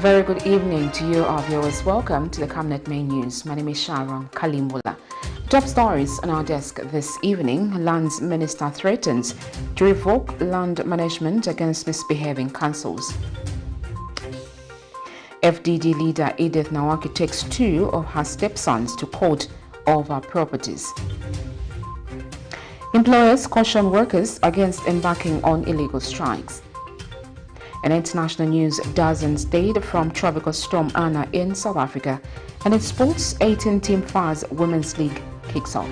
very good evening to you, our viewers. Welcome to the Camnet Main News. My name is Sharon Kalimbula. Top stories on our desk this evening. Lands Minister threatens to revoke land management against misbehaving councils. FDD leader EDITH NAWAKWI takes 2 of her stepsons to court over properties. Employers caution workers against embarking on illegal strikes. In international news, dozens died from tropical storm Anna in South Africa. And in sports, 18-team FARS Women's League kicks off.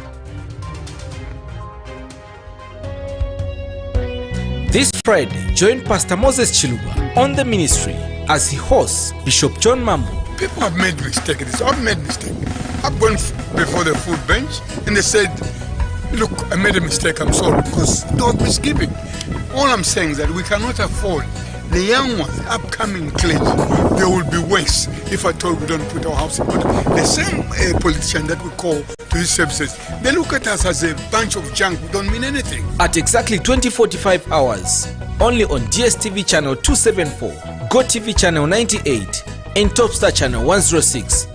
This Friday, join Pastor Moses Chiluba on the ministry as he hosts Bishop John Mambo. People have made mistakes. I've made mistakes. I've gone before the food bench and they said, look, I made a mistake, I'm sorry, because they were misgiving. All I'm saying is that we cannot afford the young ones, upcoming clergy. They will be worse if at all we don't put our house in order. The same politician that we call to these services, they look at us as a bunch of junk who don't mean anything. At exactly 20:45 hours, only on DSTV channel 274, GoTV channel 98, and Topstar channel 106.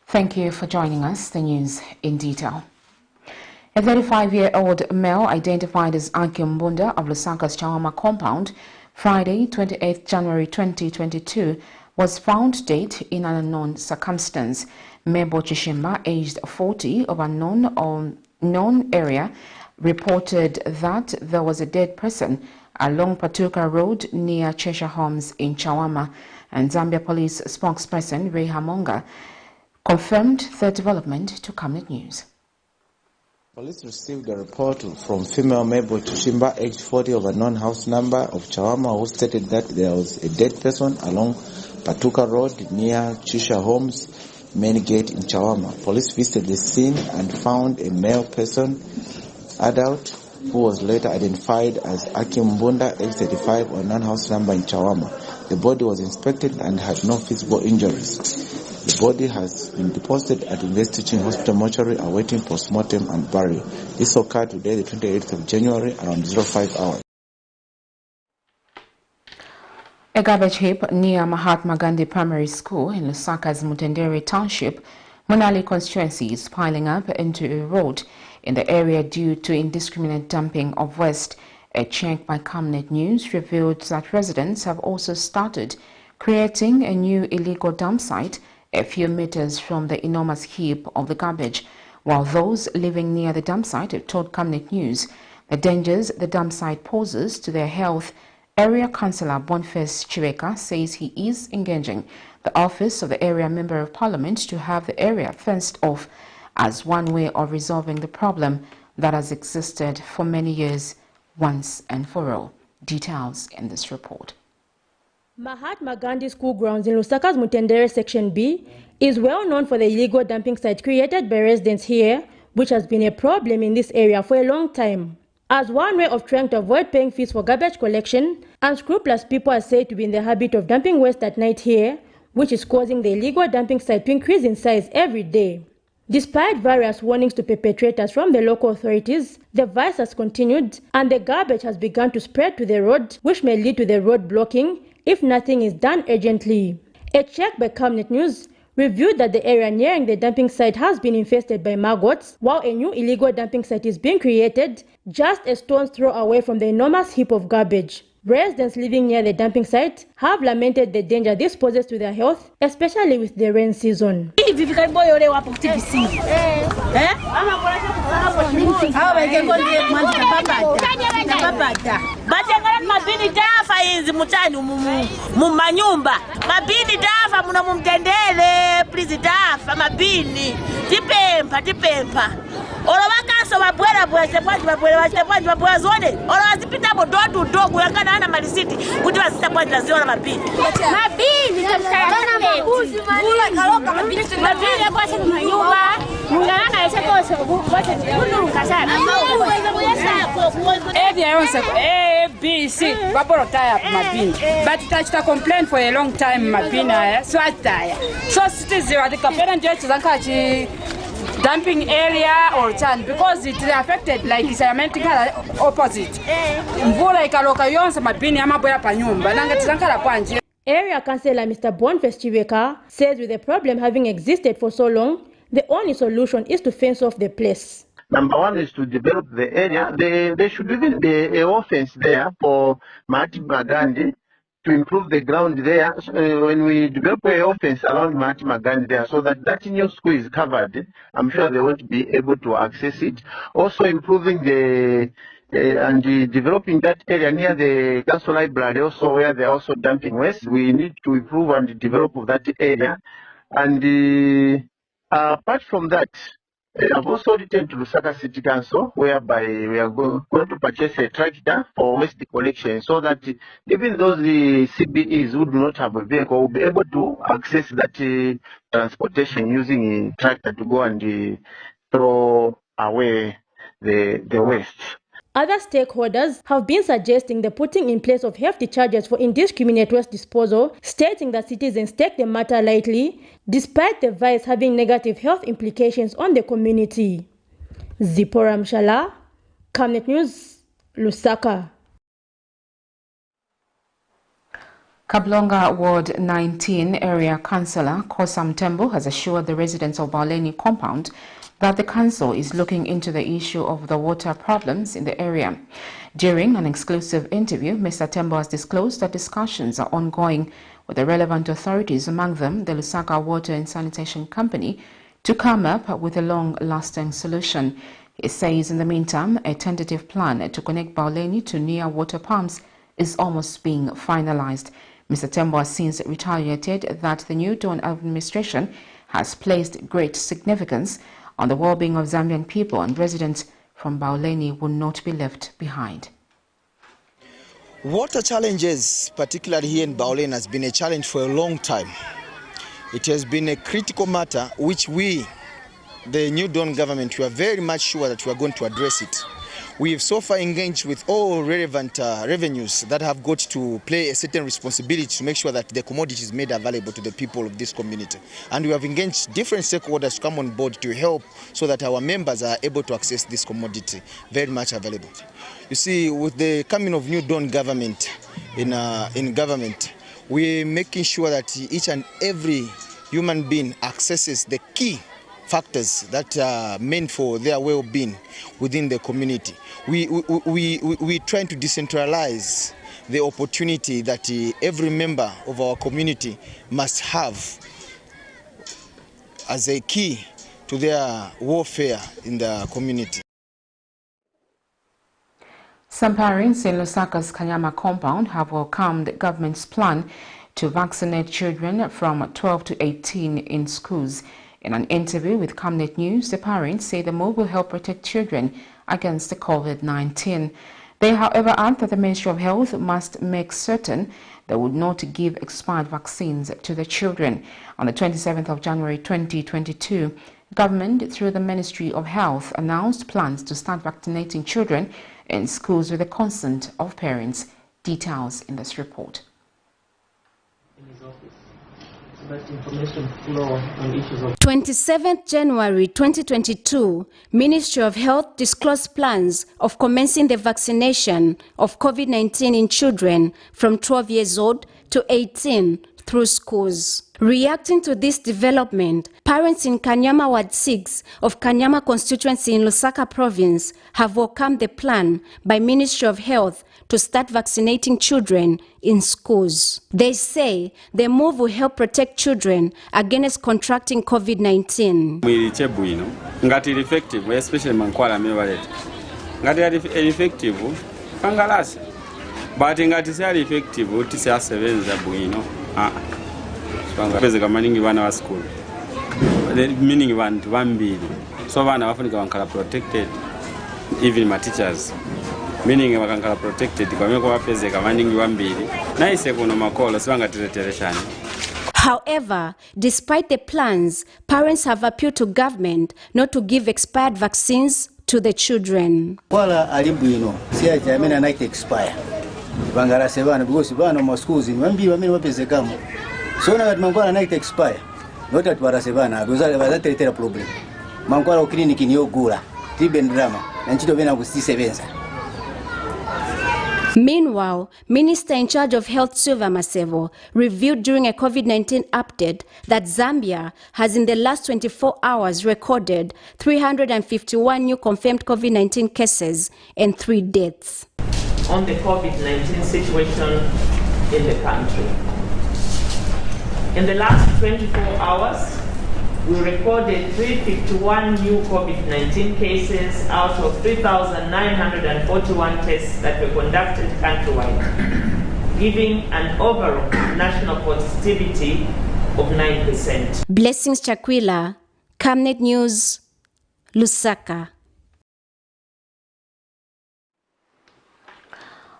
Thank you for joining us. The news in detail. A 35-year-old male identified as Aki Mbunda of Lusaka's Chawama compound, Friday, 28 January 2022, was found dead in an unknown circumstance. Mebo Chishimba, aged 40, of a known area, reported that there was a dead person along Patuka Road near Cheshire Homes in Chawama, and Zambia Police spokesperson Ray Hamonga confirmed the development to Camnet News. Police received a report from female Mebo Chishimba, aged 40, of a non-house number of Chawama, who stated that there was a dead person along Patuka Road near Chisha Homes main gate in Chawama. Police visited the scene and found a male person, adult, who was later identified as Aki Mbunda, aged 35, of a non-house number in Chawama. The body was inspected and had no physical injuries. The body has been deposited at University Teaching Hospital mortuary awaiting post-mortem and burial. This occurred today, the 28th of January, around 05 hours. A garbage heap near Mahatma Gandhi Primary School in Lusaka's Mutendere Township, Monali constituency, is piling up into a road in the area due to indiscriminate dumping of waste. A check by Camnet News revealed that residents have also started creating a new illegal dump site a few meters from the enormous heap of the garbage, while those living near the dump site have told Camnet News the dangers the dump site poses to their health. Area Councillor Boniface Chiveka says he is engaging the office of the area Member of Parliament to have the area fenced off as one way of resolving the problem that has existed for many years once and for all. Details in this report. Mahatma Gandhi School grounds in Lusaka's Mutendere Section B is well known for the illegal dumping site created by residents here, which has been a problem in this area for a long time. As one way of trying to avoid paying fees for garbage collection, unscrupulous people are said to be in the habit of dumping waste at night here, which is causing the illegal dumping site to increase in size every day. Despite various warnings to perpetrators from the local authorities, the vice has continued and the garbage has begun to spread to the road, which may lead to the road blocking if nothing is done urgently. A check by Camnet News revealed that the area nearing the dumping site has been infested by maggots, while a new illegal dumping site is being created just a stone's throw away from the enormous heap of garbage. Residents living near the dumping site have lamented the danger this poses to their health, especially with the rain season. But touched a complaint for a long time, Mabina, so I die. So it is the parent dumping area or chan because it affected like it's opposite. Mvula ikaloka yonse mabini amabwera pa nyumba nanga tisankala kwanje. Area Councillor Mr. Boniface Chiveka says with the problem having existed for so long, the only solution is to fence off the place. Number one is to develop the area. There should even be a offense there for Mahatma Gandhi to improve the ground there. When we develop a offense around Mahatma Gandhi there, so that new school is covered, I'm sure they won't be able to access it. Also improving developing that area near the council library, also where they're also dumping waste. We need to improve and develop that area. And apart from that, I've also returned to Lusaka City Council, whereby we are going to purchase a tractor for waste collection, so that even those CBEs who do not have a vehicle will be able to access that transportation using a tractor to go and throw away the waste. Other stakeholders have been suggesting the putting in place of hefty charges for indiscriminate waste disposal, stating that citizens take the matter lightly, despite the vice having negative health implications on the community. Zipporah Mshala, Camnet News, Lusaka. Kablonga Ward 19 Area Councillor Kosam Tembo has assured the residents of Bauleni compound that the council is looking into the issue of the water problems in the area. During an exclusive interview, Mr. Tembo has disclosed that discussions are ongoing with the relevant authorities, among them the Lusaka Water and Sanitation Company, to come up with a long-lasting solution. He says in the meantime, a tentative plan to connect Bauleni to near water pumps is almost being finalized. Mr. Tembo has since retaliated that the new Dawn administration has placed great significance on the well-being of Zambian people, and residents from Bauleni will not be left behind. Water challenges, particularly here in Bauleni, has been a challenge for a long time. It has been a critical matter which we, the New Dawn government, we are very much sure that we are going to address it. We have so far engaged with all relevant revenues that have got to play a certain responsibility to make sure that the commodity is made available to the people of this community. And we have engaged different stakeholders to come on board to help so that our members are able to access this commodity very much available. You see, with the coming of New Dawn government in government, we're making sure that each and every human being accesses the key factors that are meant for their well-being within the community. We trying to decentralize the opportunity that every member of our community must have as a key to their welfare in the community. Some parents in Lusaka's Kanyama compound have welcomed the government's plan to vaccinate children from 12 to 18 in schools. In an interview with Camnet News, the parents say the move will help protect children against the COVID-19. They, however, add that the Ministry of Health must make certain they would not give expired vaccines to the children. On the 27th of January 2022, government, through the Ministry of Health, announced plans to start vaccinating children in schools with the consent of parents. Details in this report. 27th January 2022, Ministry of Health disclosed plans of commencing the vaccination of COVID-19 in children from 12 years old to 18 through schools. Reacting to this development, parents in Kanyama Ward 6 of Kanyama constituency in Lusaka province have welcomed the plan by Ministry of Health to start vaccinating children in schools. They say the move will help protect children against contracting COVID-19. Ngati effective, especially mankwala mewalet. Ngati effective, pangalasi. But ngati si effective, utisi asevenza buino. Pezeka maningi vana wa school. Meaning vantu vambili. So vana vafunika vankala protected, even my teachers. Meaning vakankala protected kwa meko wapezeka maningi vambili. Naise kuno makolo sivangatireshani. However, despite the plans, parents have appealed to government not to give expired vaccines to the children. Wala alibuino, siya jamena night expire. Bangara sevana because bana mo schools in wambi wameni wapezekamo. So na mangwana night expire. Not at bara sevana, because that is a problem. mankwala ku clinic niyogula tibendrama nanchito bena kusisebenza. Meanwhile, Minister in charge of Health Silva Masevo revealed during a COVID-19 update that Zambia has in the last 24 hours recorded 351 new confirmed COVID-19 cases and 3 deaths. On the COVID-19 situation in the country. In the last 24 hours, we recorded 351 new COVID-19 cases out of 3,941 tests that were conducted countrywide, giving an overall national positivity of 9%. Blessings Chakwila, Camnet News, Lusaka.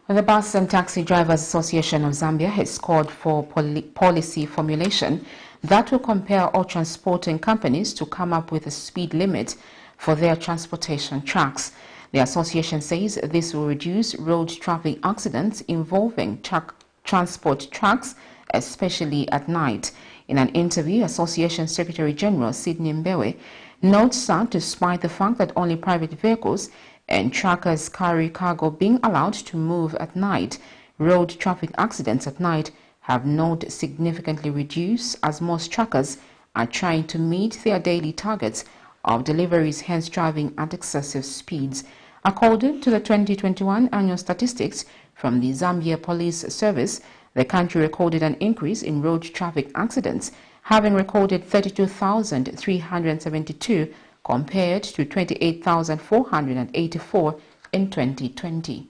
The Bus and Taxi Drivers Association of Zambia has called for policy formulation that will compel all transporting companies to come up with a speed limit for their transportation trucks. The association says this will reduce road traffic accidents involving transport trucks, especially at night. In an interview, Association Secretary General Sidney Mbewe notes that despite the fact that only private vehicles and truckers carry cargo being allowed to move at night, road traffic accidents at night have not significantly reduced as most truckers are trying to meet their daily targets of deliveries, hence driving at excessive speeds. According to the 2021 annual statistics from the Zambia Police Service, the country recorded an increase in road traffic accidents, having recorded 32,372 compared to 28,484 in 2020.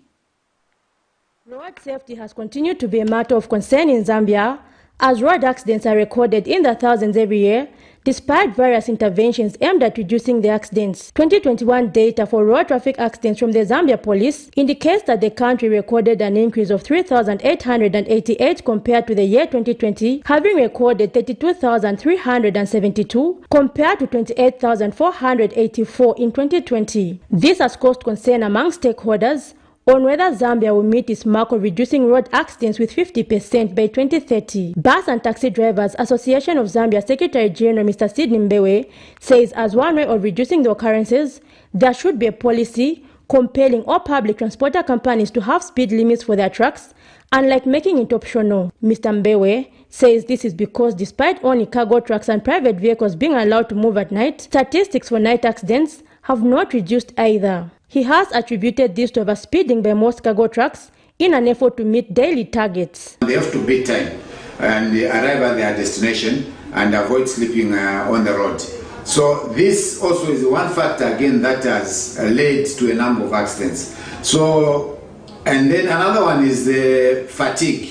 Road safety has continued to be a matter of concern in Zambia, as road accidents are recorded in the thousands every year, despite various interventions aimed at reducing the accidents. 2021 data for road traffic accidents from the Zambia Police indicates that the country recorded an increase of 3,888 compared to the year 2020, having recorded 32,372 compared to 28,484 in 2020. This has caused concern among stakeholders on whether Zambia will meet its mark of reducing road accidents with 50% by 2030. Bus and Taxi Drivers Association of Zambia Secretary General Mr. Sidney Mbewe says as one way of reducing the occurrences, there should be a policy compelling all public transporter companies to have speed limits for their trucks, unlike making it optional. Mr. Mbewe says this is because despite only cargo trucks and private vehicles being allowed to move at night, statistics for night accidents have not reduced either. He has attributed this to overspeeding by most cargo trucks in an effort to meet daily targets. They have to beat time and arrive at their destination and avoid sleeping on the road. So this also is one factor again that has led to a number of accidents. So, and then another one is the fatigue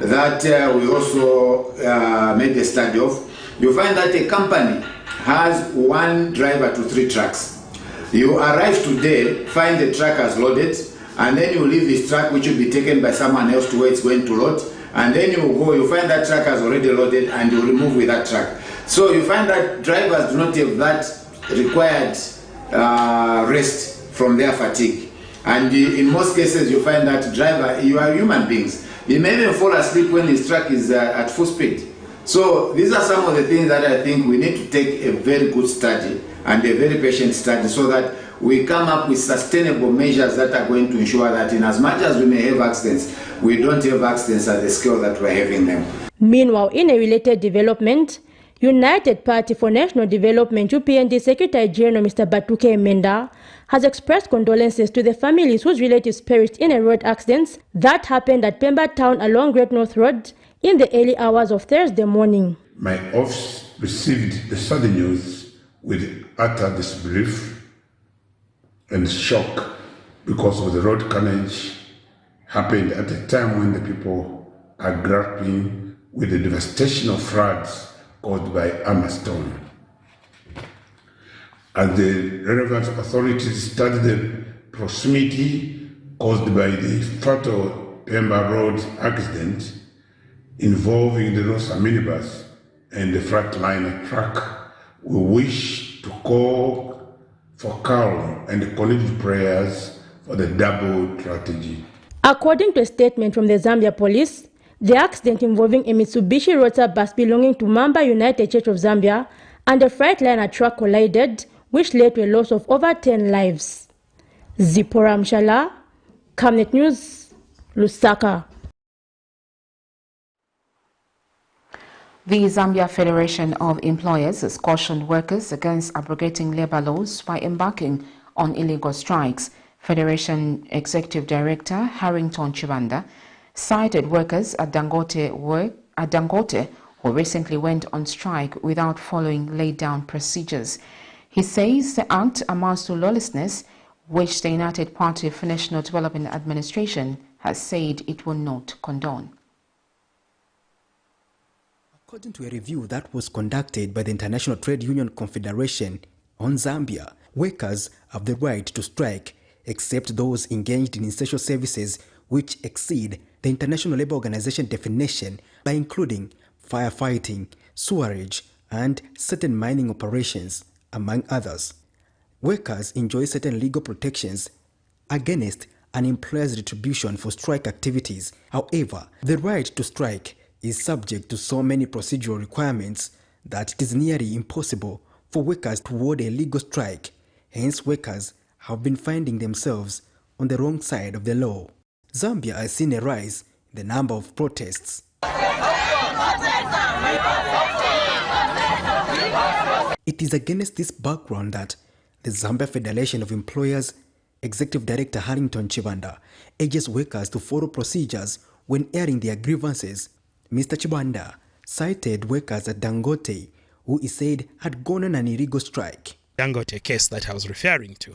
that we also made a study of. You find that a company has 1 driver to 3 trucks. You arrive today, find the truck has loaded, and then you leave this truck which will be taken by someone else to where it's going to load, and then you go, you find that truck has already loaded, and you remove with that truck. So you find that drivers do not have that required rest from their fatigue. And in most cases you find that driver, you are human beings. He may even fall asleep when his truck is at full speed. So these are some of the things that I think we need to take a very good study and a very patient study so that we come up with sustainable measures that are going to ensure that in as much as we may have accidents, we don't have accidents at the scale that we're having them. Meanwhile, in a related development, United Party for National Development UPND Secretary General Mr. Batuke Emenda has expressed condolences to the families whose relatives perished in a road accident that happened at Pemba Town along Great North Road in the early hours of Thursday morning. My office received the sudden news with utter disbelief and shock because of the road carnage happened at a time when the people are grappling with the devastation of floods caused by Amastorm. As the relevant authorities studied the proximity caused by the fatal Pemba Road accident involving the Rosa minibus and the freightliner truck, we wish to call for calm and collective prayers for the double tragedy. According to a statement from the Zambia Police, the accident involving a Mitsubishi Roadster bus belonging to Mamba United Church of Zambia and a freightliner truck collided which led to a loss of over 10 lives. Zipporah Mshala, Camnet News, Lusaka. The Zambia Federation of Employers has cautioned workers against abrogating labor laws by embarking on illegal strikes. Federation Executive Director Harrington Chibanda cited workers at Dangote who recently went on strike without following laid-down procedures. He says the act amounts to lawlessness, which the United Party for National Development Administration has said it will not condone. According to a review that was conducted by the International Trade Union Confederation on Zambia, workers have the right to strike except those engaged in essential services which exceed the International Labour Organization definition by including firefighting, sewerage, and certain mining operations, among others. Workers enjoy certain legal protections against an employer's retribution for strike activities. However, the right to strike is subject to so many procedural requirements that it is nearly impossible for workers to hold a legal strike. Hence, workers have been finding themselves on the wrong side of the law. Zambia has seen a rise in the number of protests. It is against this background that the Zambia Federation of Employers Executive Director Harrington Chibanda urges workers to follow procedures when airing their grievances. Mr. Chibanda cited workers at Dangote who he said had gone on an illegal strike. Dangote case that I was referring to.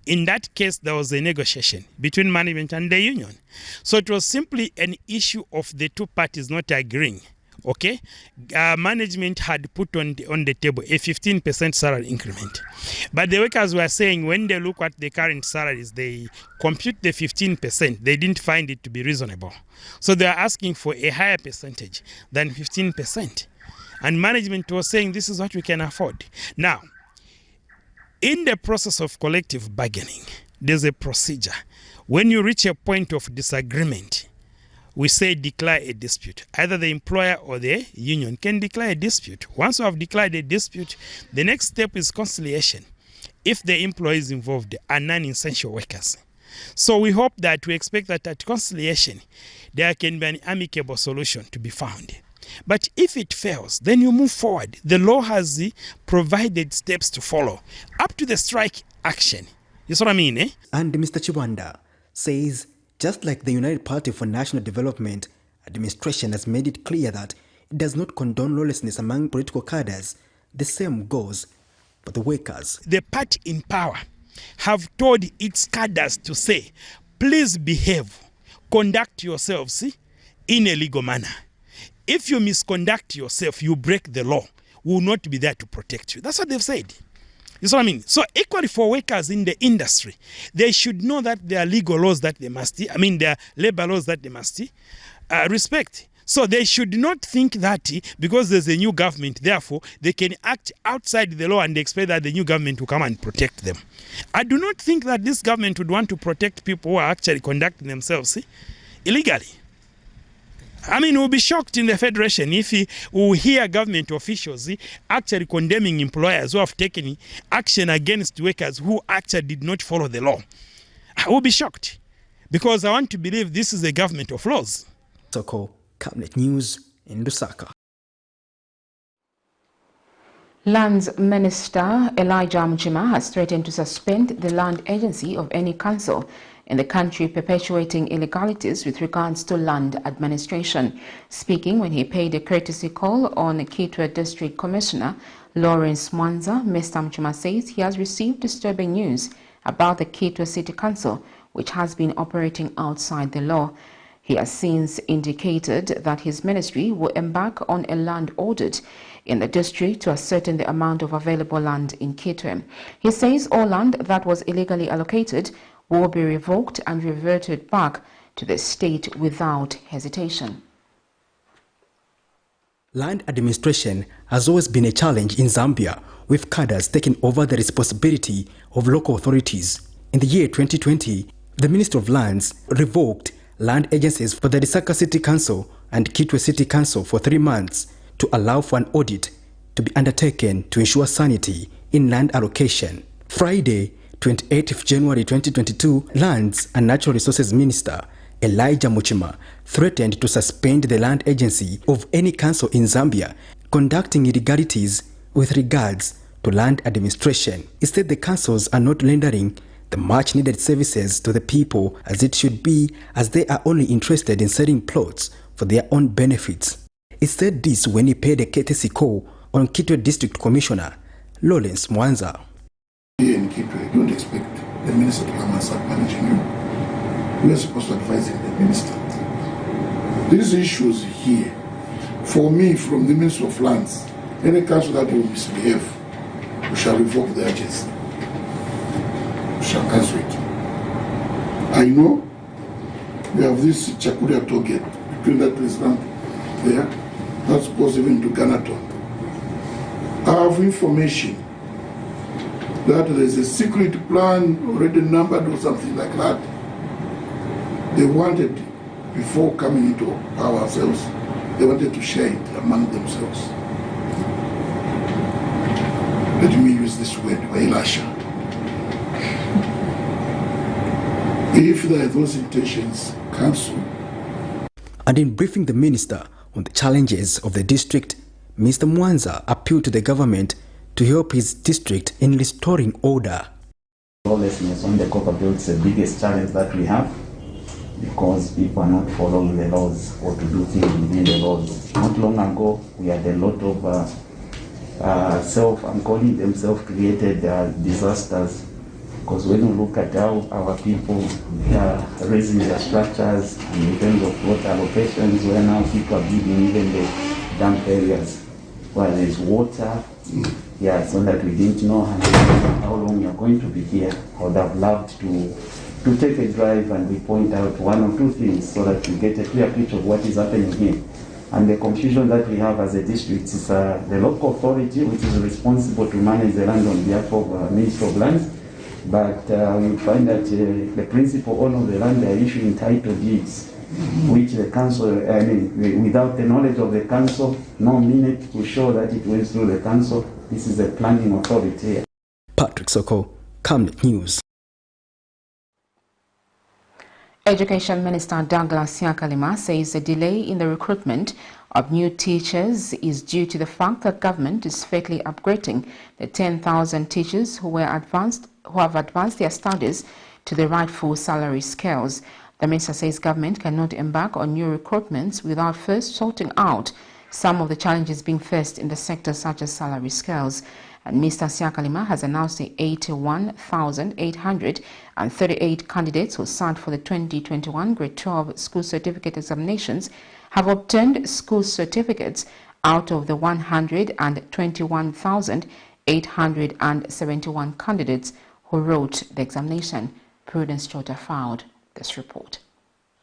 In that case, there was a negotiation between management and the union. So it was simply an issue of the two parties not agreeing. Okay, management had put on the table a 15% salary increment. But the workers were saying when they look at the current salaries, they compute the 15%. They didn't find it to be reasonable. So they are asking for a higher percentage than 15%. And management was saying this is what we can afford. Now, in the process of collective bargaining, there's a procedure. When you reach a point of disagreement, we say declare a dispute. Either the employer or the union can declare a dispute. Once you have declared a dispute, the next step is conciliation if the employees involved are non-essential workers. So we hope that, we expect that at conciliation, there can be an amicable solution to be found. But if it fails, then you move forward. The law has provided steps to follow up to the strike action. You see what I mean, eh? And Mr. Chibanda says, just like the United Party for National Development Administration has made it clear that it does not condone lawlessness among political cadres, the same goes for the workers. The party in power have told its cadres to say, please behave, conduct yourselves in a legal manner. If you misconduct yourself, you break the law, we will not be there to protect you. That's what they've said. You see what I mean? So equally for workers in the industry, they should know that there are legal laws that they must, there are labor laws that they must respect. So they should not think that because there's a new government, therefore, they can act outside the law and expect that the new government will come and protect them. I do not think that this government would want to protect people who are actually conducting themselves illegally. We'll be shocked in the Federation if we hear government officials actually condemning employers who have taken action against workers who actually did not follow the law. I will be shocked because I want to believe this is a government of laws. Soko, Camnet News in Lusaka. Lands Minister Elijah Mchima has threatened to suspend the land agency of any council in the country perpetuating illegalities with regards to land administration. Speaking when he paid a courtesy call on Kitwe District Commissioner Lawrence Mwanza, Mr. Mchima says he has received disturbing news about the Kitwe City Council, which has been operating outside the law. He has since indicated that his ministry will embark on a land audit in the district to ascertain the amount of available land in Kitwe. He says all land that was illegally allocated will be revoked and reverted back to the state without hesitation. Land administration has always been a challenge in Zambia, with cadres taking over the responsibility of local authorities. In the year 2020, the Minister of Lands revoked land agencies for the Lusaka City Council and Kitwe City Council for 3 months to allow for an audit to be undertaken to ensure sanity in land allocation. Friday, 28th January 2022, Lands and Natural Resources Minister Elijah Muchima threatened to suspend the land agency of any council in Zambia conducting illegalities with regards to land administration. He said the councils are not rendering the much needed services to the people as it should be, as they are only interested in selling plots for their own benefits. He said this when he paid a courtesy call on Kitwe District Commissioner Lawrence Mwanza. Here in Kitwe, don't expect the minister to come and start managing you. We are supposed to advise the minister. These issues here, for me, from the Minister of Lands, any council that will misbehave, we shall revoke the agency. We shall cancel it. I know we have this Chakuria toll gate between that place and there. That's supposed even to Ganaton. I have information that there is a secret plan already numbered or something like that. They wanted, before coming into power ourselves, they wanted to share it among themselves. Let me use this word, Wailasha. If there are those intentions, cancel. And in briefing the minister on the challenges of the district, Mr. Mwanza appealed to the government to help his district in restoring order. Lawlessness on the copper belt is the biggest challenge that we have, because people are not following the laws or to do things within the laws. Not long ago, we had a lot of I'm calling them self-created disasters, because when you look at how our people are raising their structures and in terms of water allocations, where now people are building even the dump areas where there's water, so that we didn't know how long we are going to be here. I would have loved to take a drive and we point out one or two things so that we get a clear picture of what is happening here. And the confusion that we have as a district is the local authority, which is responsible to manage the land on behalf of Ministry of Lands. But we find that the principal owner of the land, they are issuing title deeds, which the council, without the knowledge of the council, no minute to show that it went through the council. This is a planning authority here. Patrick Soko, Camnet News. Education Minister Douglas Yakalima says the delay in the recruitment of new teachers is due to the fact that government is fakely upgrading the 10,000 teachers who have advanced their studies to the rightful salary scales. The minister says government cannot embark on new recruitments without first sorting out some of the challenges being faced in the sector, such as salary scales. And Mr. Siakalima has announced the 81,838 candidates who sat for the 2021 Grade 12 School Certificate Examinations have obtained school certificates out of the 121,871 candidates who wrote the examination. Prudence Chota filed this report.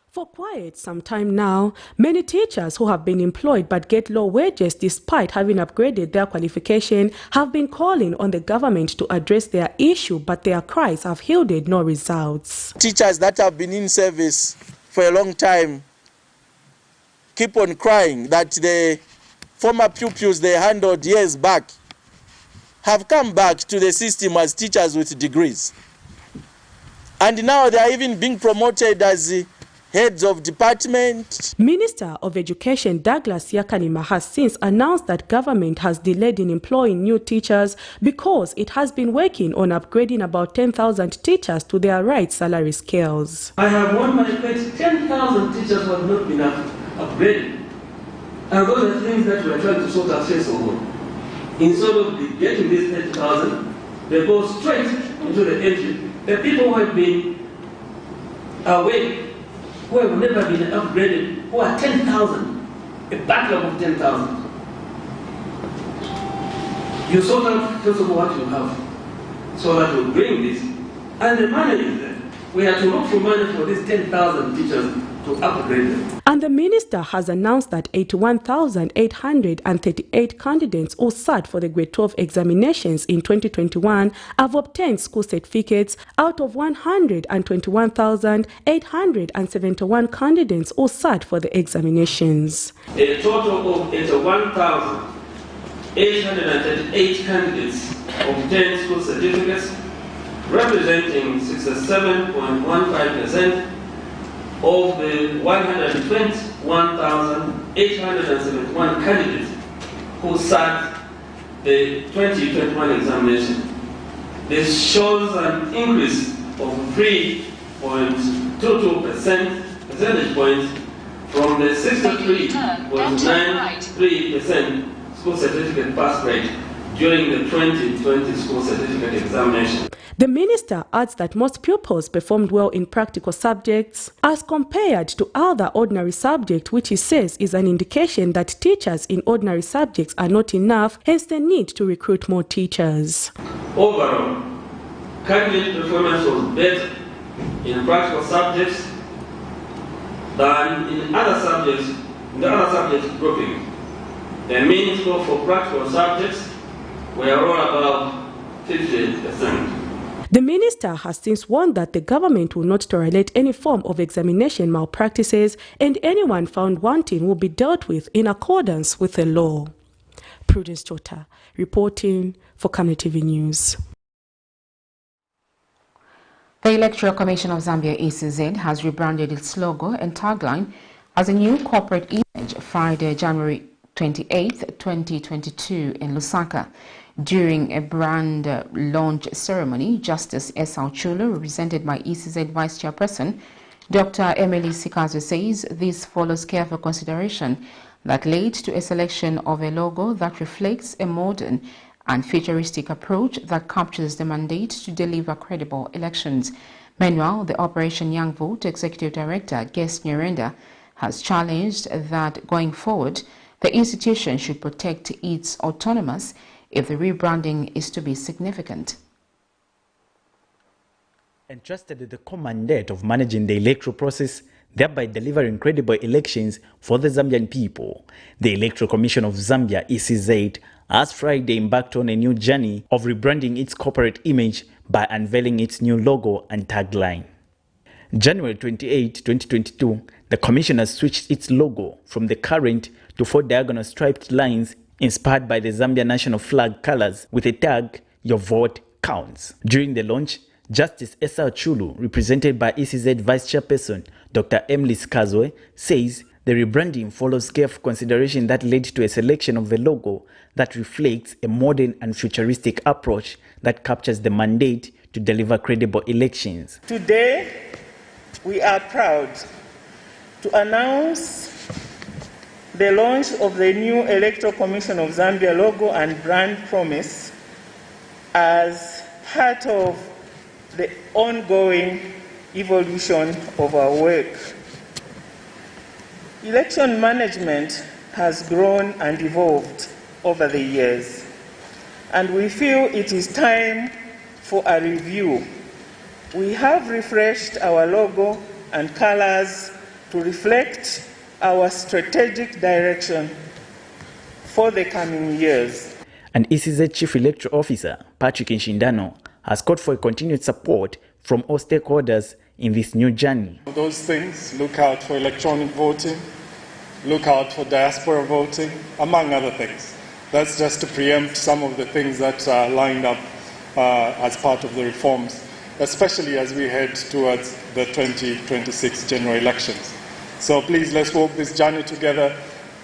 For quite some time now, many teachers who have been employed but get low wages despite having upgraded their qualification have been calling on the government to address their issue, but their cries have yielded no results. Teachers that have been in service for a long time keep on crying that the former pupils they handled years back have come back to the system as teachers with degrees. And now they are even being promoted as heads of department. Minister of Education Douglas Yakalima has since announced that government has delayed in employing new teachers because it has been working on upgrading about 10,000 teachers to their right salary scales. I have won my case. 10,000 teachers who have not been upgraded. And those are things that we are trying to sort our face over. Instead of getting these 10,000, they go straight into the entry. The people who have been away, who have never been upgraded, who are 10,000, a backlog of 10,000. You sort out first of all what you have, so that will bring this. And the money is there. We have to look for money for these 10,000 teachers to upgrade them. And the minister has announced that 81,838 candidates who sat for the Grade 12 examinations in 2021 have obtained school certificates out of 121,871 candidates who sat for the examinations. A total of 81,838 838 candidates obtained school certificates, representing 67.15% of the 121,871 candidates who sat the 2021 examination. This shows an increase of 3.22 percentage points from the 63.93% school certificate pass rate during the 2020 school certificate examination. The minister adds that most pupils performed well in practical subjects as compared to other ordinary subjects, which he says is an indication that teachers in ordinary subjects are not enough, hence the need to recruit more teachers. Overall, candidate performance was better in practical subjects than in other subjects, the other subject grouping. The mean score for practical subjects were all about 50%. The minister has since warned that the government will not tolerate any form of examination malpractices, and anyone found wanting will be dealt with in accordance with the law. Prudence Chota, reporting for Camnet TV News. The Electoral Commission of Zambia, ECZ, has rebranded its logo and tagline as a new corporate image Friday, January 28, 2022 in Lusaka. During a brand launch ceremony, Justice Esau Chulu, represented by ECZ Vice Chairperson Dr. Emily Sikazo, says this follows careful consideration that led to a selection of a logo that reflects a modern and futuristic approach that captures the mandate to deliver credible elections. Meanwhile, the Operation Young Vote Executive Director, Guest Nyirenda, has challenged that going forward, the institution should protect its autonomous if the rebranding is to be significant. Entrusted with the core mandate of managing the electoral process, thereby delivering credible elections for the Zambian people, the Electoral Commission of Zambia, ECZ, has Friday embarked on a new journey of rebranding its corporate image by unveiling its new logo and tagline. January 28, 2022, the Commission has switched its logo from the current to 4 diagonal striped lines inspired by the Zambia national flag colors with a tag, "Your vote counts." During the launch, Justice Esau Chulu, represented by ECZ Vice Chairperson Dr. Emily Sikazo, says the rebranding follows careful consideration that led to a selection of the logo that reflects a modern and futuristic approach that captures the mandate to deliver credible elections. Today, we are proud to announce the launch of the new Electoral Commission of Zambia logo and brand promise as part of the ongoing evolution of our work. Election management has grown and evolved over the years, and we feel it is time for a review. We have refreshed our logo and colors to reflect our strategic direction for the coming years. And ECZ Chief Electoral Officer Patrick Nshindano has called for a continued support from all stakeholders in this new journey. Those things, look out for electronic voting, look out for diaspora voting, among other things. That's just to preempt some of the things that are lined up as part of the reforms, especially as we head towards the 2026 general elections. So please, let's walk this journey together,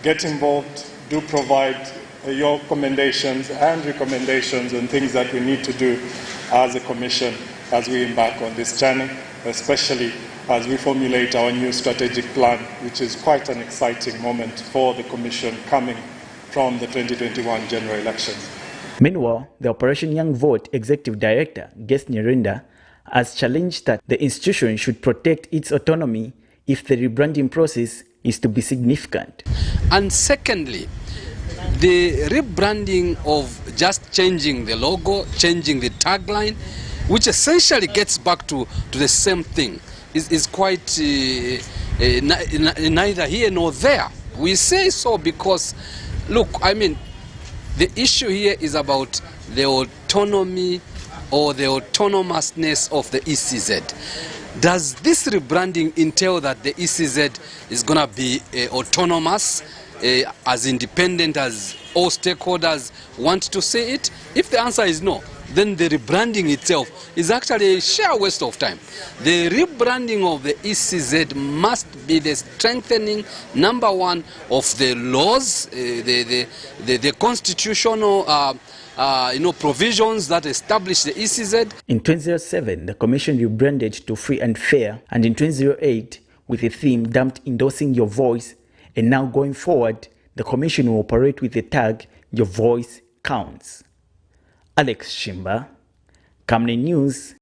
get involved, do provide your commendations and recommendations and things that we need to do as a commission as we embark on this journey, especially as we formulate our new strategic plan, which is quite an exciting moment for the commission coming from the 2021 general elections. Meanwhile, the Operation Young Vote Executive Director, Guest Nyirenda, has challenged that the institution should protect its autonomy if the rebranding process is to be significant. And secondly, the rebranding of just changing the logo, changing the tagline, which essentially gets back to the same thing, is quite neither here nor there. We say so because, look, I mean, the issue here is about the autonomy or the autonomousness of the ECZ. Does this rebranding entail that the ECZ is going to be autonomous, as independent as all stakeholders want to see it? If the answer is no, then the rebranding itself is actually a sheer waste of time. The rebranding of the ECZ must be the strengthening, number one, of the laws, the constitutional provisions that establish the ECZ. In 2007, the Commission rebranded to Free and Fair, and in 2008, with a theme dubbed Endorsing Your Voice, and now going forward, the Commission will operate with the tag Your Voice Counts. Alex Shimba, Camnet News.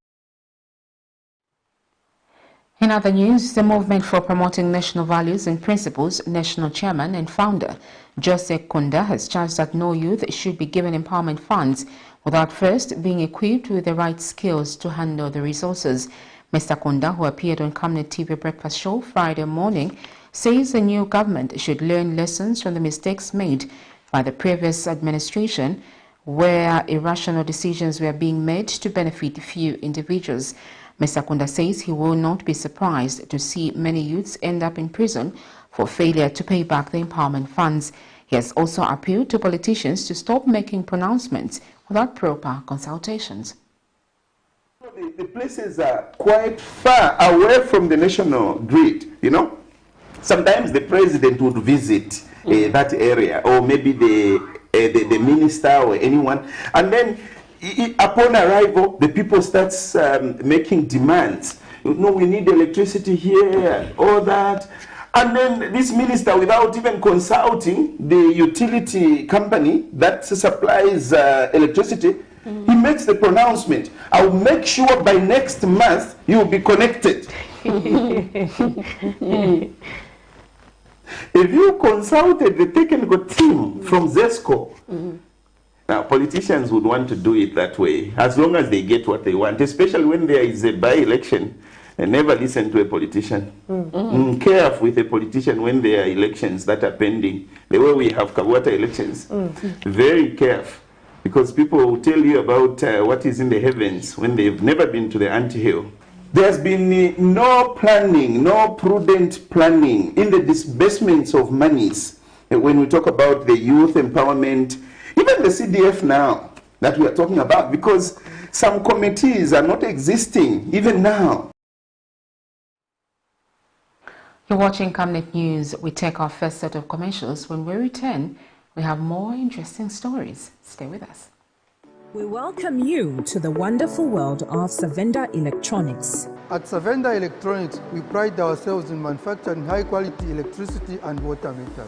In other news, the Movement for Promoting National Values and Principles National Chairman and Founder Jose Kunda has charged that no youth should be given empowerment funds without first being equipped with the right skills to handle the resources. Mr. Kunda, who appeared on Camnet TV Breakfast Show Friday morning, says the new government should learn lessons from the mistakes made by the previous administration, where irrational decisions were being made to benefit few individuals. Mr. Kunda says he will not be surprised to see many youths end up in prison for failure to pay back the empowerment funds. He has also appealed to politicians to stop making pronouncements without proper consultations. The places are quite far away from the national grid, you know. Sometimes the president would visit that area, or maybe the minister or anyone, and then upon arrival, the people start making demands. You know, we need electricity here and all that. And then this minister, without even consulting the utility company that supplies electricity, he makes the pronouncement, I'll make sure by next month you'll be connected. If you consulted the technical team from ZESCO, now politicians would want to do it that way, as long as they get what they want, especially when there is a by-election. And never listen to a politician. Careful with a politician when there are elections that are pending. The way we have Kawata elections. Very careful. Because people will tell you about what is in the heavens when they've never been to the anthill. There's been no planning, no prudent planning in the disbursements of monies. When we talk about the youth empowerment, even the CDF now that we are talking about, because some committees are not existing even now. You're watching Camnet News. We take our first set of commercials. When we return, we have more interesting stories. Stay with us. We welcome you to the wonderful world of Savenda Electronics. At Savenda Electronics, we pride ourselves in manufacturing high-quality electricity and water meters.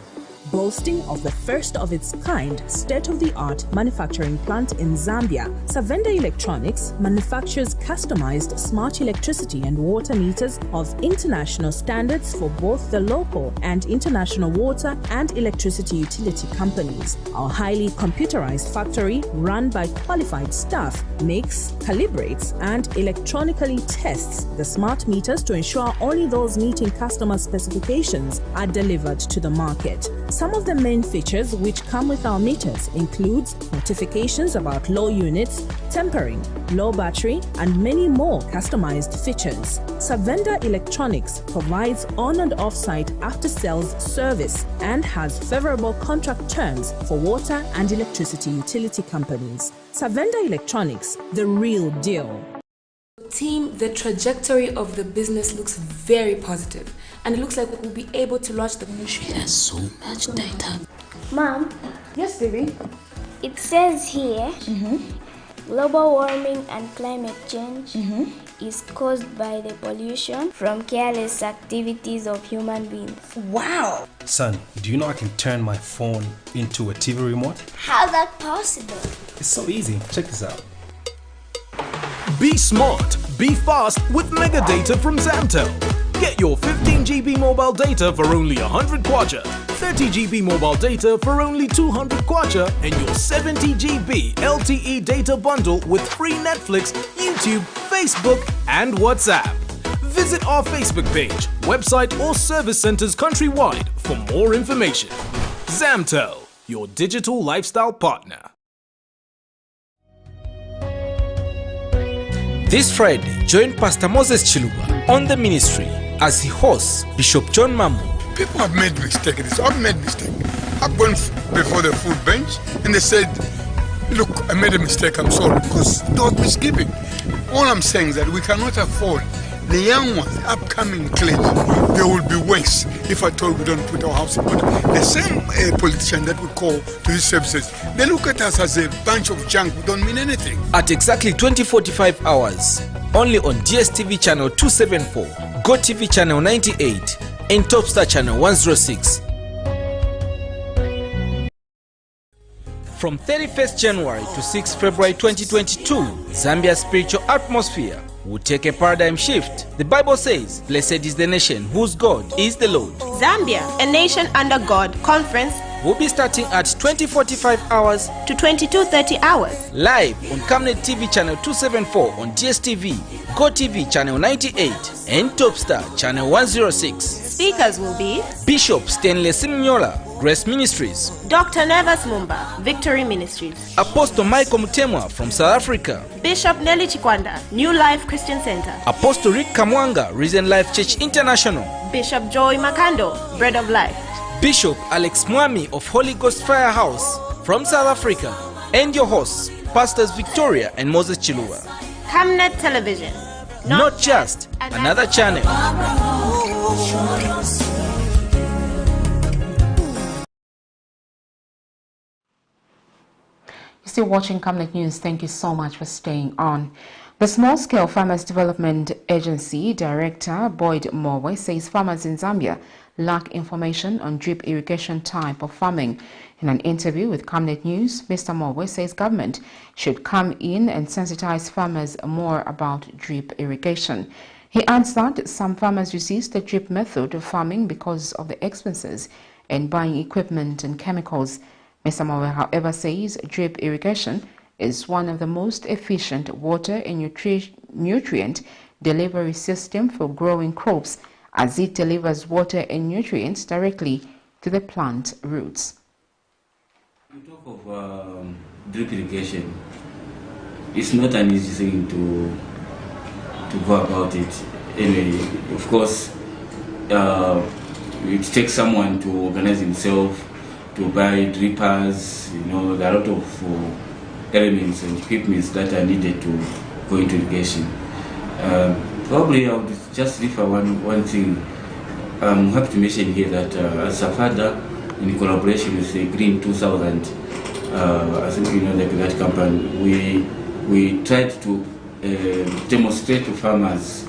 Boasting of the first of its kind state-of-the-art manufacturing plant in Zambia, Savenda Electronics manufactures customized smart electricity and water meters of international standards for both the local and international water and electricity utility companies. Our highly computerized factory, run by qualified staff, makes, calibrates, and electronically tests the smart meters to ensure only those meeting customer specifications are delivered to the market. Some of the main features which come with our meters includes notifications about low units, tempering, low battery, and many more customized features. Savenda Electronics provides on and off-site after-sales service and has favorable contract terms for water and electricity utility companies. Savenda Electronics, the real deal. Team, the trajectory of the business looks very positive, and it looks like we'll be able to launch the ministry. There's so much data. Mom? Yes, baby? It says here, global warming and climate change is caused by the pollution from careless activities of human beings. Wow! Son, do you know I can turn my phone into a TV remote? How's that possible? It's so easy. Check this out. Be smart, be fast with mega data from Zamtel. Get your 15 GB mobile data for only 100 kwacha, 30 GB mobile data for only 200 kwacha, and your 70 GB LTE data bundle with free Netflix, YouTube, Facebook, and WhatsApp. Visit our Facebook page, website, or service centers countrywide for more information. Zamtel, your digital lifestyle partner. This Friday, join Pastor Moses Chiluba on the ministry as he hosts Bishop John Mamu People have made mistakes. I've made mistakes. I've gone before the food bench and they said, look, I made a mistake, I'm sorry, because there was misgiving. All I'm saying is that we cannot afford the young ones, the upcoming clergy. They will be worse if at all we don't put our house in order. The same politician that we call to these services, they look at us as a bunch of junk. We don't mean anything. At exactly 20:45 hours, only on DSTV channel 274, GoTV channel 98, and Topstar channel 106. From 31st January to 6 February 2022, Zambia's spiritual atmosphere will take a paradigm shift. The Bible says, "Blessed is the nation whose God is the Lord." Zambia, a nation under God conference will be starting at 20:45 hours to 22:30 hours. Live on Camnet TV channel 274 on DSTV, GoTV channel 98, and Topstar channel 106. Speakers will be Bishop Stanley Siminyola, Grace Ministries; Dr. Nevas Mumba, Victory Ministries; Apostle Michael Mutemwa from South Africa; Bishop Nelly Chikwanda, New Life Christian Center; Apostle Rick Kamwanga, Risen Life Church International; Bishop Joy Makando, Bread of Life; Bishop Alex Mwami of Holy Ghost Firehouse from South Africa; and your hosts, Pastors Victoria and Moses Chilua. Camnet Television, not just another channel. You're still watching Camnet News. Thank you so much for staying on. The Small Scale Farmers Development Agency Director Boyd Morwe says farmers in Zambia lack information on drip irrigation type of farming. In an interview with Camnet News, Mr. Morwe says government should come in and sensitize farmers more about drip irrigation. He adds that some farmers resist the drip method of farming because of the expenses in buying equipment and chemicals. Mr. Morwe, however, says drip irrigation is one of the most efficient water and nutrient delivery system for growing crops, as it delivers water and nutrients directly to the plant roots. You talk of drip irrigation. It's not an easy thing to go about it. Anyway, of course, it takes someone to organize himself, to buy drippers. You know, there are a lot of elements and equipments that are needed to go into irrigation. Probably I would just refer one thing. I'm happy to mention here that as a father, in collaboration with the Green 2000, I think you know that company, we tried to demonstrate to farmers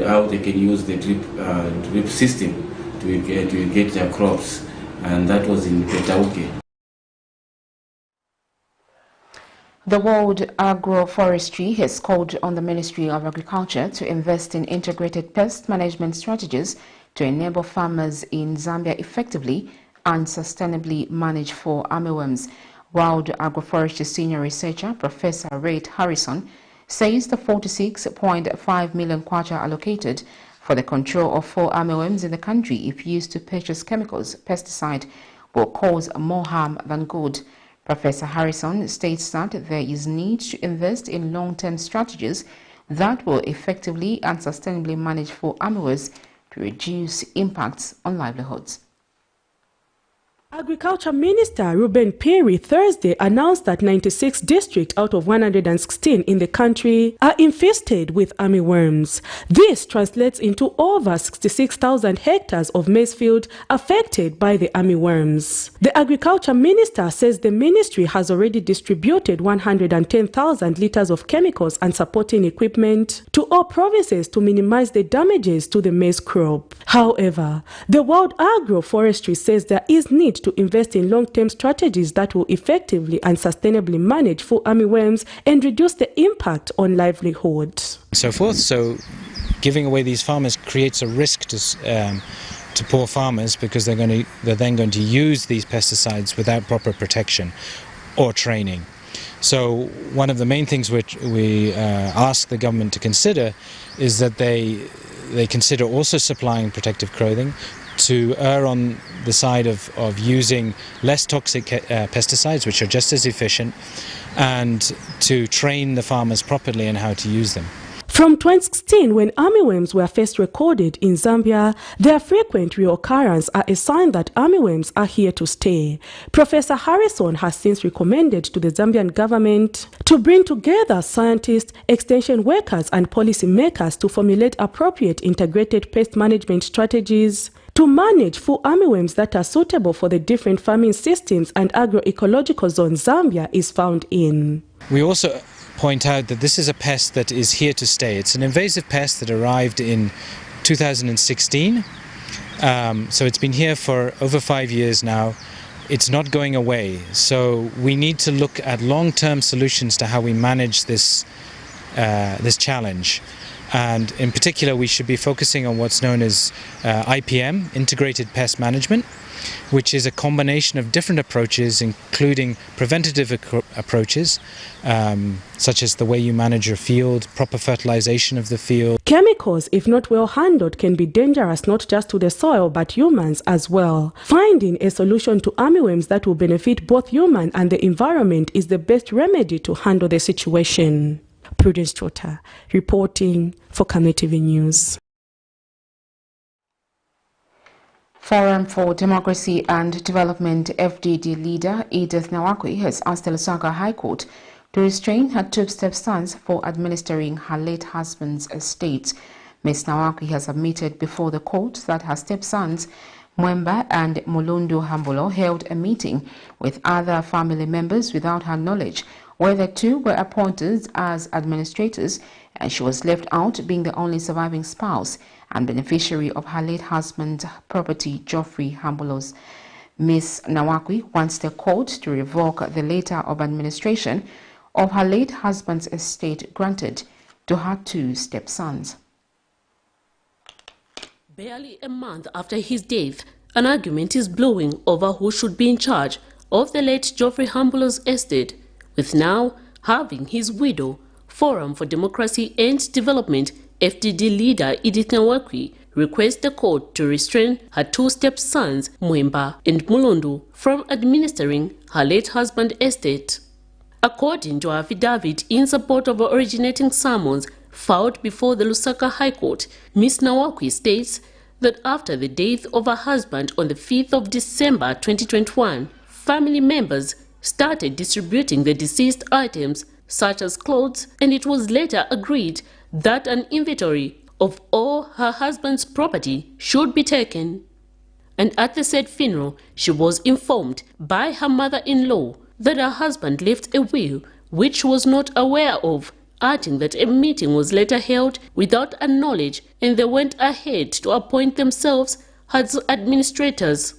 how they can use the drip system to irrigate their crops, and that was in Petauke. The World Agroforestry has called on the Ministry of Agriculture to invest in integrated pest management strategies to enable farmers in Zambia effectively and sustainably manage fall armyworms. World Agroforestry senior researcher Professor Reid Harrison says the 46.5 million kwacha allocated for the control of fall armyworms in the country, if used to purchase chemicals, pesticide, will cause more harm than good. Professor Harrison states that there is need to invest in long-term strategies that will effectively and sustainably manage fall armyworms to reduce impacts on livelihoods. Agriculture Minister Ruben Perry Thursday announced that 96 districts out of 116 in the country are infested with armyworms. This translates into over 66,000 hectares of maize field affected by the armyworms. The Agriculture Minister says the ministry has already distributed 110,000 litres of chemicals and supporting equipment to all provinces to minimize the damages to the maize crop. However, the World Agroforestry says there is need to invest in long-term strategies that will effectively and sustainably manage fall armyworms and reduce the impact on livelihood. So forth. So giving away these farmers creates a risk to poor farmers, because they're then going to use these pesticides without proper protection or training. So one of the main things which we ask the government to consider is that they consider also supplying protective clothing, to err on the side of using less toxic pesticides, which are just as efficient, and to train the farmers properly in how to use them. From 2016, when armyworms were first recorded in Zambia, their frequent reoccurrence are a sign that armyworms are here to stay. Professor Harrison has since recommended to the Zambian government to bring together scientists, extension workers and policymakers to formulate appropriate integrated pest management strategies to manage full armyworms that are suitable for the different farming systems and agroecological zones Zambia is found in. We also point out that this is a pest that is here to stay. It's an invasive pest that arrived in 2016. So it's been here for over 5 years now. It's not going away. So we need to look at long-term solutions to how we manage this challenge. And in particular, we should be focusing on what's known as IPM, Integrated Pest Management, which is a combination of different approaches, including preventative approaches, such as the way you manage your field, proper fertilization of the field. Chemicals, if not well handled, can be dangerous not just to the soil but humans as well. Finding a solution to armyworms that will benefit both human and the environment is the best remedy to handle the situation. Prudence Chota, reporting for Camnet TV News. Forum for Democracy and Development FDD leader EDITH NAWAKWI has asked the Lusaka High Court to restrain her two stepsons for administering her late husband's estate. Ms. NAWAKWI has admitted before the court that her stepsons Mwemba and Mulundu Hambulo held a meeting with other family members without her knowledge, where the two were appointed as administrators and she was left out, being the only surviving spouse and beneficiary of her late husband's property, Geoffrey Hambulo's. Ms. NAWAKWI wants the court to revoke the letter of administration of her late husband's estate granted to her two stepsons. Barely a month after his death, an argument is brewing over who should be in charge of the late Geoffrey Hambulo's estate, with now having his widow, Forum for Democracy and Development FDD leader EDITH NAWAKWI request the court to restrain her two stepsons, Mwemba and Mulundu, from administering her late husband's estate. According to her affidavit in support of her originating summons filed before the Lusaka High Court, Ms. NAWAKWI states that after the death of her husband on the 5th of December 2021, family members started distributing the deceased items such as clothes, and it was later agreed that an inventory of all her husband's property should be taken. And at the said funeral, she was informed by her mother-in-law that her husband left a will which she was not aware of, adding that a meeting was later held without her knowledge and they went ahead to appoint themselves as administrators.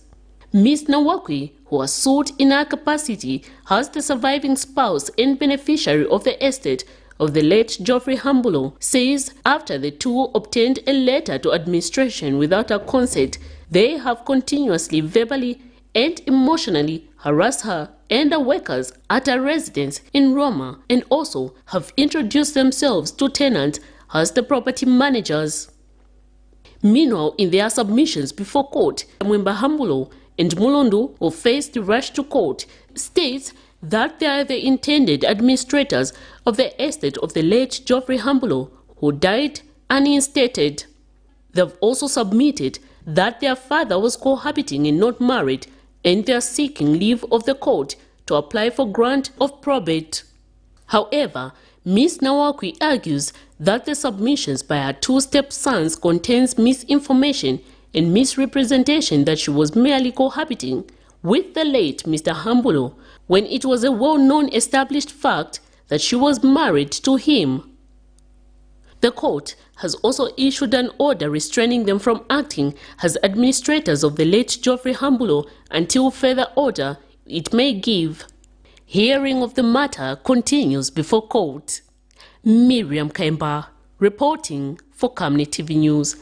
Ms. NAWAKWI, who was sued in her capacity as the surviving spouse and beneficiary of the estate of the late Geoffrey Hambulo, says after the two obtained a letter to administration without her consent, they have continuously verbally and emotionally harassed her and her workers at her residence in Roma, and also have introduced themselves to tenants as the property managers. Meanwhile, in their submissions before court, Mwemba Hambulo and Mulundu, who faced the rush to court, states that they are the intended administrators of the estate of the late Geoffrey Hambulo, who died uninstated. They've also submitted that their father was cohabiting and not married, and they are seeking leave of the court to apply for grant of probate. However, Ms. NAWAKWI argues that the submissions by her two stepsons contains misinformation and misrepresentation that she was merely cohabiting with the late Mr. Hambulo, when it was a well-known established fact that she was married to him. The court has also issued an order restraining them from acting as administrators of the late Geoffrey Hambulo until further order it may give. Hearing of the matter continues before court. Miriam Kemba, reporting for Camnet TV News.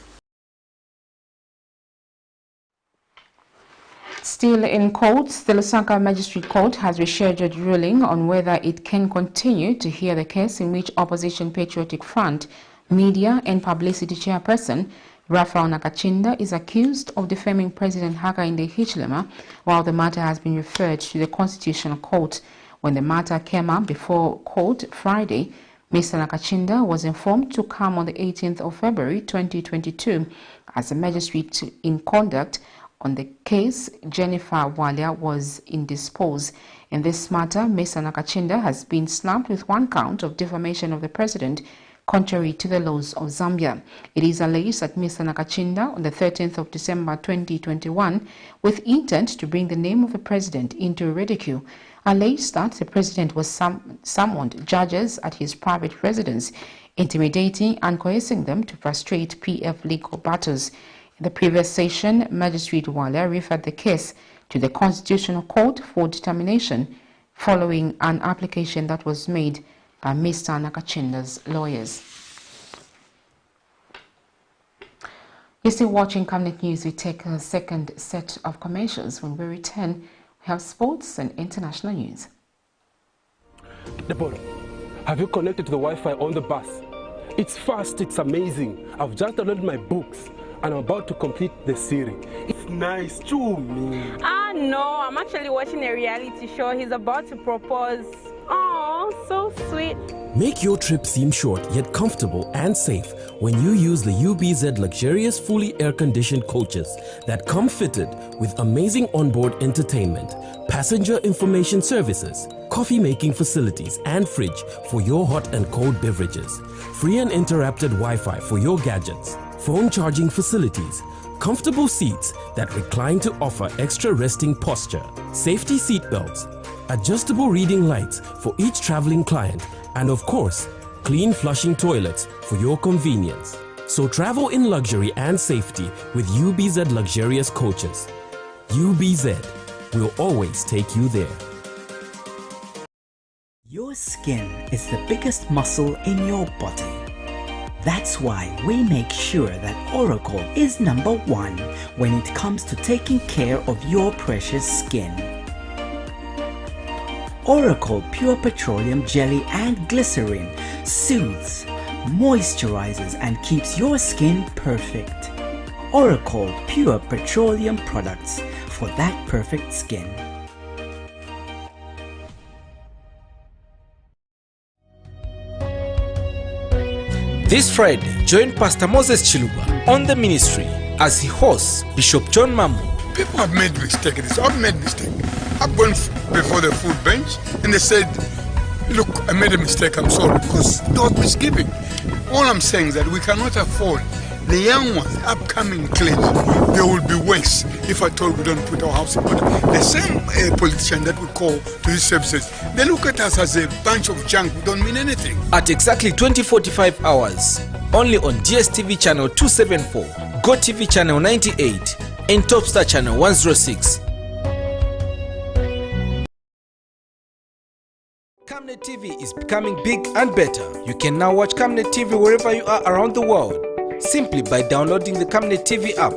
Still in court, the Lusaka Magistrate Court has rescheduled ruling on whether it can continue to hear the case in which Opposition Patriotic Front Media and Publicity Chairperson Raphael Nakachinda is accused of defaming President Hakainde Hichilema, while the matter has been referred to the Constitutional Court. When the matter came up before court Friday, Mr. Nakachinda was informed to come on the 18th of February 2022 as a magistrate in conduct on the case Jennifer Walia was indisposed. In this matter, Mr. Nakachinda has been slapped with one count of defamation of the president, contrary to the laws of Zambia. It is alleged that Mr. Nakachinda, on the 13th of December 2021, with intent to bring the name of the president into ridicule, alleged that the president was summoned judges at his private residence, intimidating and coercing them to frustrate PF legal battles. In the previous session, Magistrate Walia referred the case to the Constitutional Court for determination following an application that was made by Mr. Nakachinda's lawyers. You're still watching Camnet News. We take a second set of commercials. When we return, we have sports and international news. Deborah, have you connected to the Wi-Fi on the bus? It's fast, it's amazing. I've just downloaded my books and I'm about to complete the series. It's nice, too, me. No, I'm actually watching a reality show. He's about to propose. Oh, so sweet. Make your trip seem short yet comfortable and safe when you use the UBZ luxurious fully air-conditioned coaches that come fitted with amazing onboard entertainment, passenger information services, coffee-making facilities and fridge for your hot and cold beverages, free and interrupted Wi-Fi for your gadgets, phone charging facilities, comfortable seats that recline to offer extra resting posture, safety seat belts, adjustable reading lights for each traveling client, and of course, clean flushing toilets for your convenience. So travel in luxury and safety with UBZ luxurious coaches. UBZ will always take you there. Your skin is the biggest muscle in your body. That's why we make sure that Oracle is #1 when it comes to taking care of your precious skin. Oracle Pure Petroleum Jelly and Glycerin soothes, moisturizes and keeps your skin perfect. Oracle Pure Petroleum products for that perfect skin. This Friday, join Pastor Moses Chiluba on the ministry as he hosts Bishop John Mambo. People have made mistakes. I've made mistakes. I've gone before the food bench and they said, look, I made a mistake, I'm sorry, because there was misgiving. All I'm saying is that we cannot afford the young ones, upcoming clergy, they will be worse if at all we don't put our house in order. The same politician that would call to these services, they look at us as a bunch of junk, we don't mean anything. At exactly 20:45 hours, only on DSTV channel 274, GoTV channel 98, and Topstar channel 106. Camnet TV is becoming big and better. You can now watch Camnet TV wherever you are around the world, simply by downloading the Camnet TV app.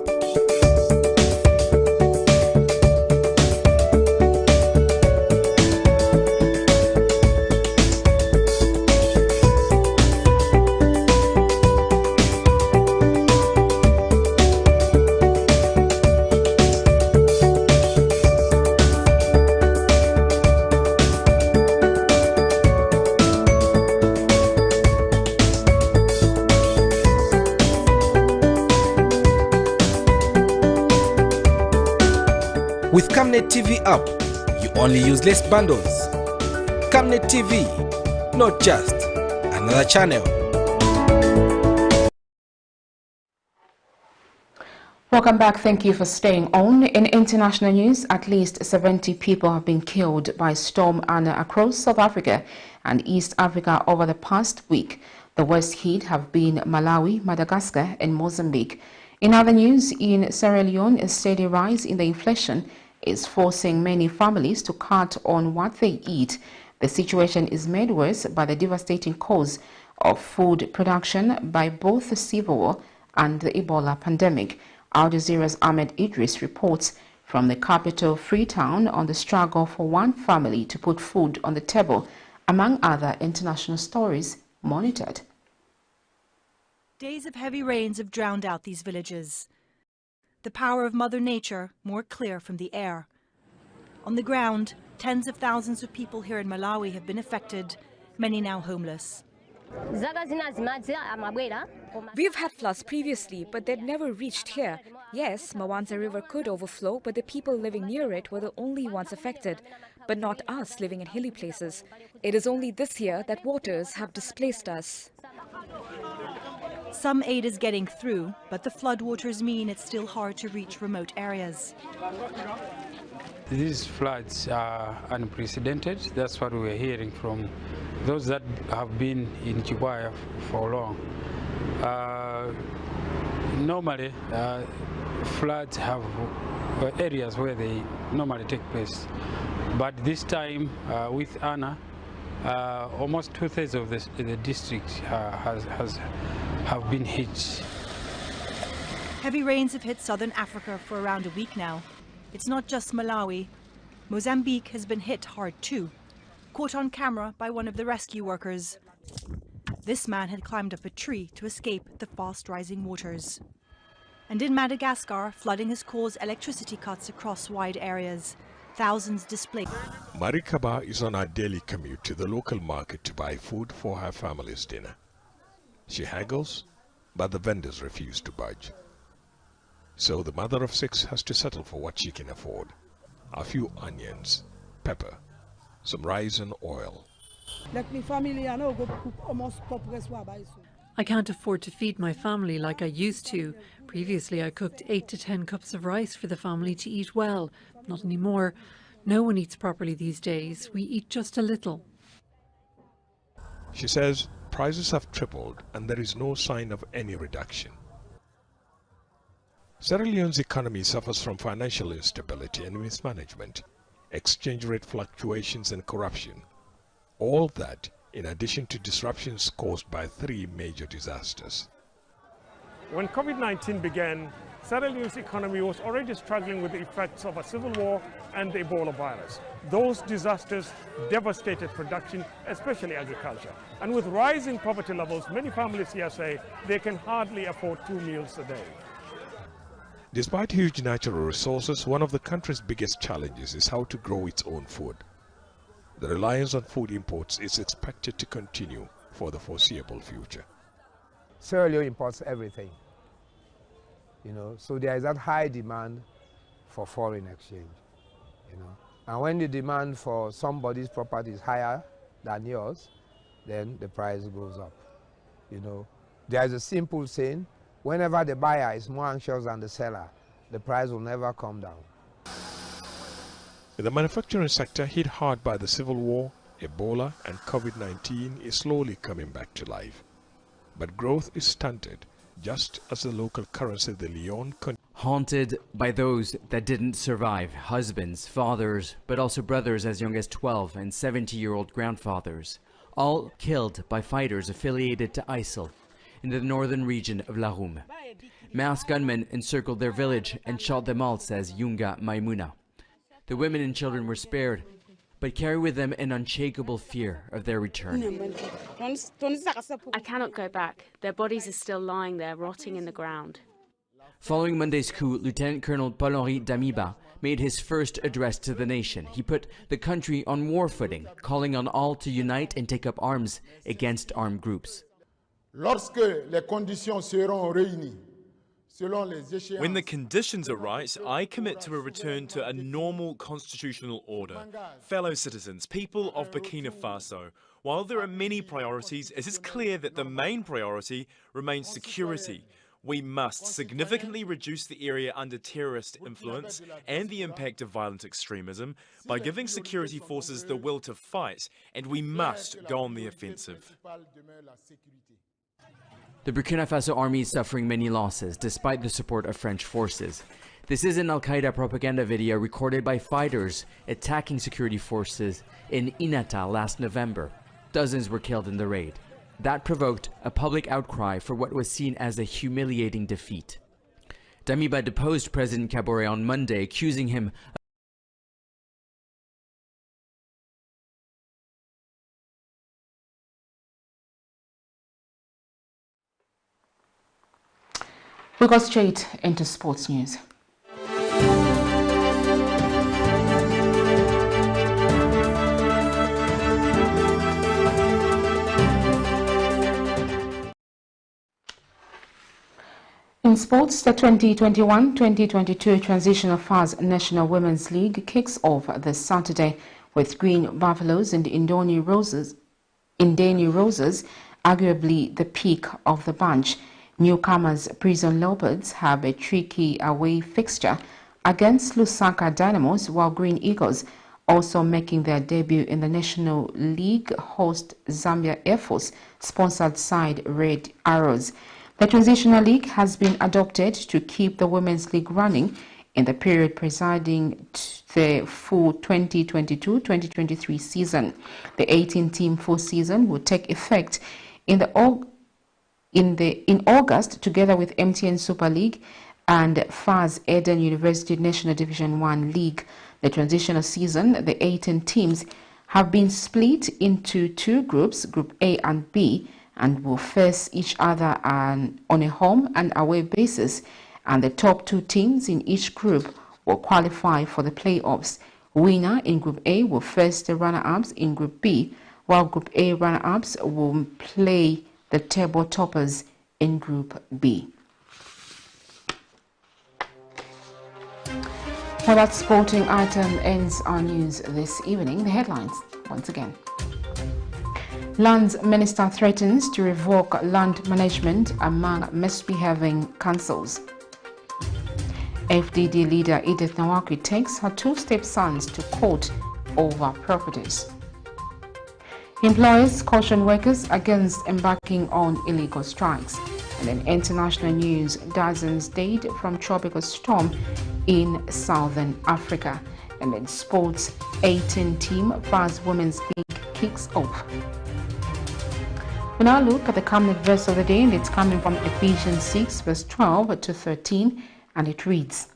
With Camnet TV app, you only use less bundles. Camnet TV, not just another channel. Welcome back. Thank you for staying on. In international news, at least 70 people have been killed by Storm Anna across South Africa and East Africa over the past week. The worst hit have been Malawi, Madagascar and Mozambique. In other news, in Sierra Leone, a steady rise in the inflation is forcing many families to cut on what they eat. The situation is made worse by the devastating cause of food production by both the civil war and the Ebola pandemic. Al Jazeera's Ahmed Idris reports from the capital Freetown on the struggle for one family to put food on the table, among other international stories monitored. Days of heavy rains have drowned out these villages. The power of Mother Nature more clear from the air. On the ground, tens of thousands of people here in Malawi have been affected, many now homeless. We've had floods previously, but they'd never reached here. Yes, Mwanza River could overflow, but the people living near it were the only ones affected, but not us living in hilly places. It is only this year that waters have displaced us. Some aid is getting through, but the floodwaters mean it's still hard to reach remote areas. These floods are unprecedented. That's what we're hearing from those that have been in Chibaya for long. Normally, floods have areas where they normally take place. But this time, with Anna, almost 2/3 of the district have been hit. Heavy rains have hit southern Africa for around a week now. It's not just Malawi. Mozambique has been hit hard too, caught on camera by one of the rescue workers. This man had climbed up a tree to escape the fast-rising waters. And in Madagascar, flooding has caused electricity cuts across wide areas. Thousands displaced. Marikaba is on her daily commute to the local market to buy food for her family's dinner. She haggles, but the vendors refuse to budge. So the mother of 6 has to settle for what she can afford. A few onions, pepper, some rice and oil. I can't afford to feed my family like I used to. Previously I cooked 8 to 10 cups of rice for the family to eat well. Not anymore. No one eats properly these days. We eat just a little. She says prices have tripled and there is no sign of any reduction. Sierra Leone's economy suffers from financial instability and mismanagement, exchange rate fluctuations and corruption. All that in addition to disruptions caused by 3 major disasters. When COVID-19 began, Sierra Leone's economy was already struggling with the effects of a civil war and the Ebola virus. Those disasters devastated production, especially agriculture. And with rising poverty levels, many families here say they can hardly afford 2 meals a day. Despite huge natural resources, one of the country's biggest challenges is how to grow its own food. The reliance on food imports is expected to continue for the foreseeable future. Sierra Leone imports everything, so there is that high demand for foreign exchange, And when the demand for somebody's property is higher than yours, then the price goes up, There is a simple saying, whenever the buyer is more anxious than the seller, the price will never come down. The manufacturing sector, hit hard by the civil war, Ebola and COVID-19, is slowly coming back to life. But growth is stunted, just as the local currency, the Leone, haunted by those that didn't survive, husbands, fathers, but also brothers as young as 12 and 70-year-old grandfathers, all killed by fighters affiliated to ISIL in the northern region of Lahoum. Masked gunmen encircled their village and shot them all, says Yunga Maimuna. The women and children were spared, but carry with them an unshakable fear of their return. I cannot go back. Their bodies are still lying there, rotting in the ground. Following Monday's coup, Lieutenant Colonel Paul-Henri Damiba made his first address to the nation. He put the country on war footing, calling on all to unite and take up arms against armed groups. When the conditions are right, I commit to a return to a normal constitutional order. Fellow citizens, people of Burkina Faso, while there are many priorities, it is clear that the main priority remains security. We must significantly reduce the area under terrorist influence and the impact of violent extremism by giving security forces the will to fight, and we must go on the offensive. The Burkina Faso army is suffering many losses, despite the support of French forces. This is an Al-Qaeda propaganda video recorded by fighters attacking security forces in Inata last November. Dozens were killed in the raid. That provoked a public outcry for what was seen as a humiliating defeat. Damiba deposed President Kabore on Monday, accusing him We go straight into sports news. In sports, the 2021-2022 Transitional Fast National Women's League kicks off this Saturday with Green Buffaloes and Indeni Roses, arguably the peak of the bunch. Newcomers Prison Leopards have a tricky away fixture against Lusaka Dynamos, while Green Eagles, also making their debut in the National League, host Zambia Air Force sponsored side Red Arrows. The Transitional League has been adopted to keep the Women's League running in the period preceding the full 2022-2023 season. The 18-team full season will take effect in August, together with MTN Super League and FAS Eden University National Division 1 League. The transitional season, the 18 teams have been split into two groups, Group A and B, and will face each other on a home and away basis, and the top two teams in each group will qualify for the playoffs. Winner in Group A will face the runner-ups in Group B, while Group A runner-ups will play the table toppers in Group B. Well, that sporting item ends our news this evening. The headlines once again. Lands Minister threatens to revoke land management among misbehaving councils. FDD leader Edith NAWAKWI takes her two stepsons to court over properties. Employers caution workers against embarking on illegal strikes. And in international news, dozens dead from tropical storm in southern Africa. And in sports, 18-team FAS Women's League kicks off. We now look at the Camnet verse of the day, and it's coming from Ephesians 6, verse 12 to 13, and it reads,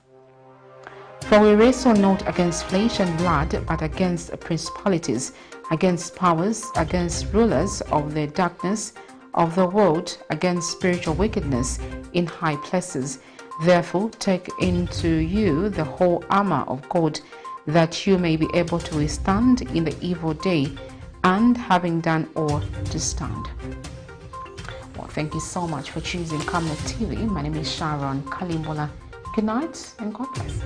"For we wrestle not against flesh and blood, but against principalities, against powers, against rulers of the darkness of the world, against spiritual wickedness in high places. Therefore take into you the whole armor of God, that you may be able to withstand in the evil day, and having done all, to stand." Well, thank you so much for choosing Camnet TV. My name is Sharon Kalimbola. Good night and God bless.